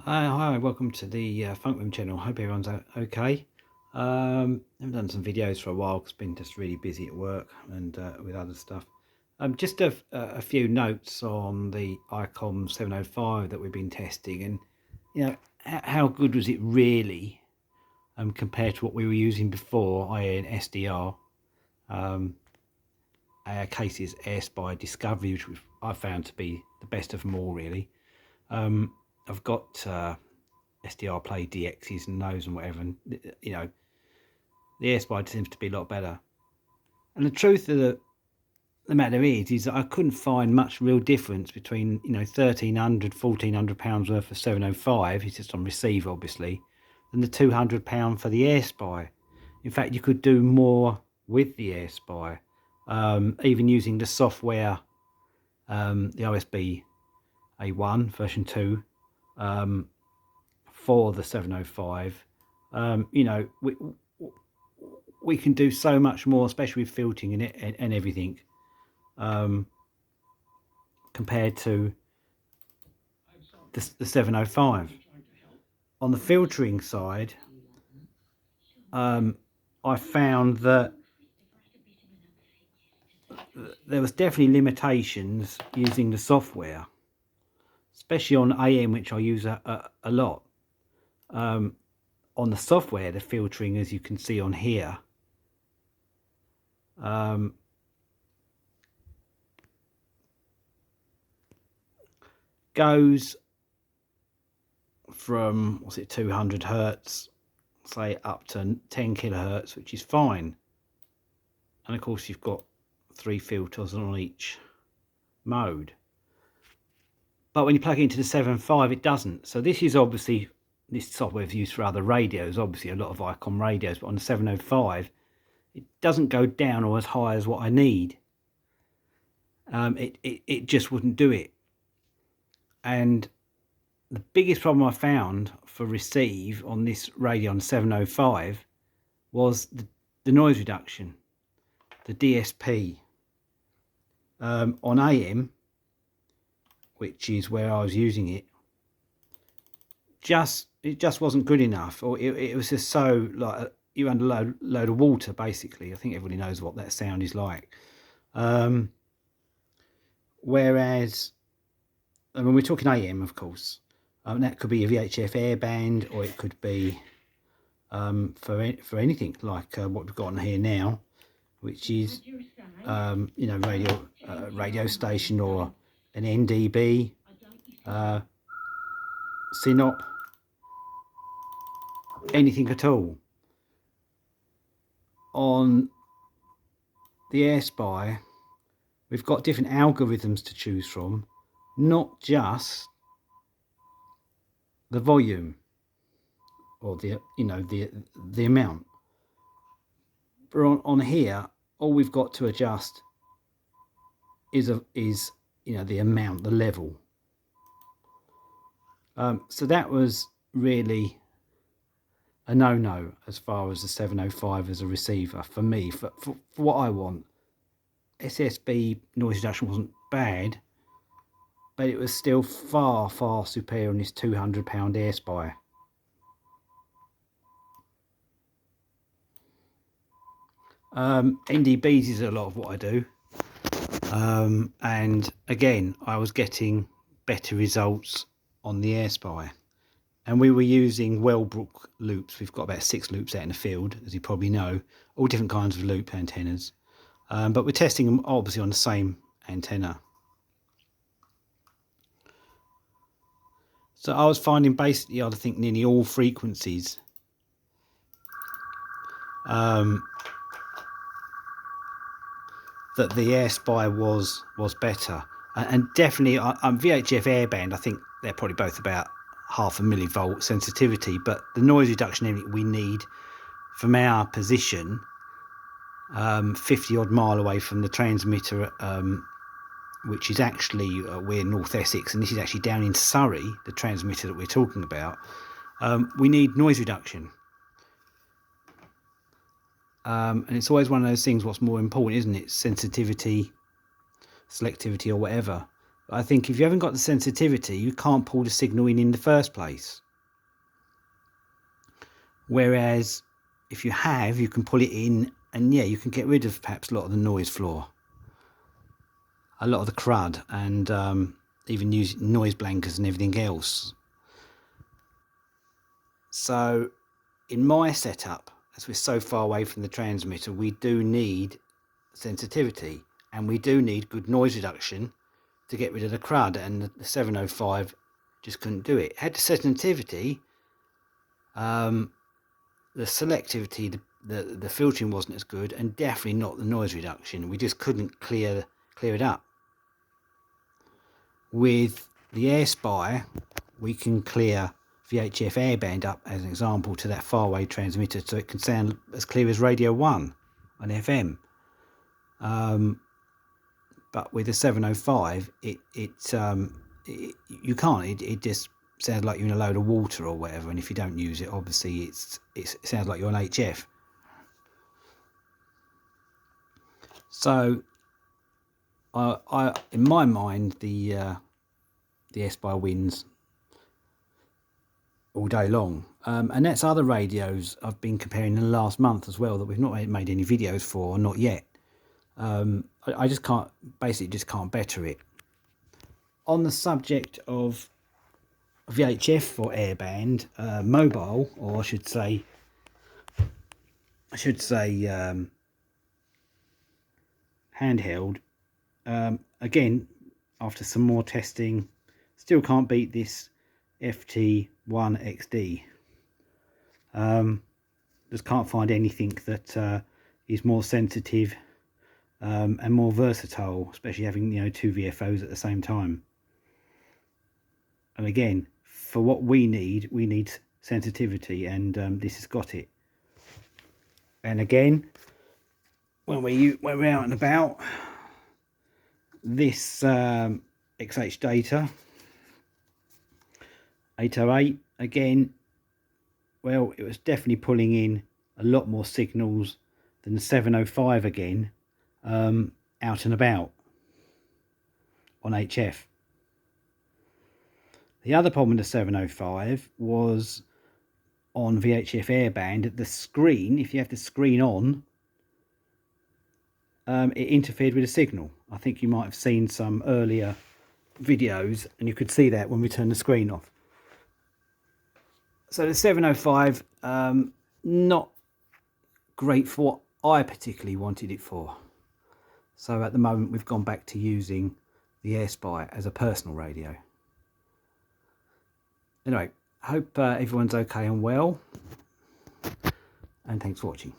Hi, welcome to the Funk Room channel. Hope everyone's okay. I've done some videos for a while because I've been just really busy at work and with other stuff. Just a few notes on the Icom 705 that we've been testing, and how good was it really compared to what we were using before, i.e. an SDR. Our case is airspy Discovery, which I found to be the best of them all, really. I've got SDR Play DXs and those and whatever, and the airspy seems to be a lot better. And the truth of the matter is that I couldn't find much real difference between £1,300–1,400 worth of 705, it's just on receive obviously, than the £200 for the airspy. In fact, you could do more with the airspy, even using the software, the OSB A1 version 2 for the 705. We can do so much more, especially with filtering and everything, compared to the 705. On the filtering side, I found that there was definitely limitations using the software, especially on AM, which I use a lot. On the software, the filtering, as you can see on here, goes from 200 hertz, say, up to 10 kilohertz, which is fine. And of course you've got 3 filters on each mode, but when you plug it into the 7.5 it doesn't. So this is obviously, this software is used for other radios, obviously a lot of Icom radios, but on the 705 it doesn't go down or as high as what I need. It just wouldn't do it. And the biggest problem I found for receive on this radio on 705 was the noise reduction, the DSP. On AM, which is where I was using it, it just wasn't good enough, or it was just so like you're under a load of water, basically. I think everybody knows what that sound is like. Whereas, I mean, we're talking AM, of course. That could be a VHF airband, or it could be for anything like what we've got on here now, which is radio station, or an NDB, Synop, anything at all. On the airspy, we've got different algorithms to choose from, not just the volume or the amount. But on here, all we've got to adjust is the amount, the level. So that was really a no-no as far as the 705 as a receiver for me, for what I want. SSB noise reduction wasn't bad, but it was still far superior on this £200 airspy. NDBs is a lot of what I do, and again I was getting better results on the airspy, and we were using Wellbrook loops. We've got about 6 loops out in the field, as you probably know, all different kinds of loop antennas, but we're testing them obviously on the same antenna. So I was finding basically, I think, nearly all frequencies that the airspy was better, and definitely VHF airband, I think they're probably both about 0.5 millivolt sensitivity, but the noise reduction we need from our position, 50 odd mile away from the transmitter, which is actually we're North Essex, and this is actually down in Surrey, the transmitter that we're talking about. We need noise reduction. And it's always one of those things, what's more important, isn't it? Sensitivity, selectivity, or whatever. I think if you haven't got the sensitivity, you can't pull the signal in the first place. Whereas if you have, you can pull it in, and yeah, you can get rid of perhaps a lot of the noise floor, a lot of the crud, and even use noise blankers and everything else. So in my setup, as we're so far away from the transmitter, we do need sensitivity, and we do need good noise reduction to get rid of the crud, and the 705 just couldn't do it. It had the sensitivity, the selectivity, the filtering wasn't as good, and definitely not the noise reduction. We just couldn't clear it up. With the airspy, we can clear VHF airband up, as an example, to that faraway transmitter, so it can sound as clear as Radio 1 on FM. But with the 705, you can't. It just sounds like you're in a load of water or whatever. And if you don't use it, obviously it sounds like you're on HF. So, I in my mind, the airspy wins all day long, and that's other radios I've been comparing in the last month as well that we've not made any videos for, or not yet. I just can't better it. On the subject of VHF or airband, mobile, or I should say handheld, again, after some more testing, still can't beat this FT1XD. Just can't find anything that is more sensitive and more versatile, especially having, you know, two VFOs at the same time. And again, for what we need sensitivity, and this has got it. And again, when we're out and about, this XH data 808, again, well, it was definitely pulling in a lot more signals than the 705 again, out and about on HF. The other problem with the 705 was on VHF airband, the screen, if you have the screen on, it interfered with the signal. I think you might have seen some earlier videos and you could see that when we turned the screen off. So the 705, not great for what I particularly wanted it for. So at the moment we've gone back to using the airspy as a personal radio. Anyway, hope everyone's okay and well, and thanks for watching.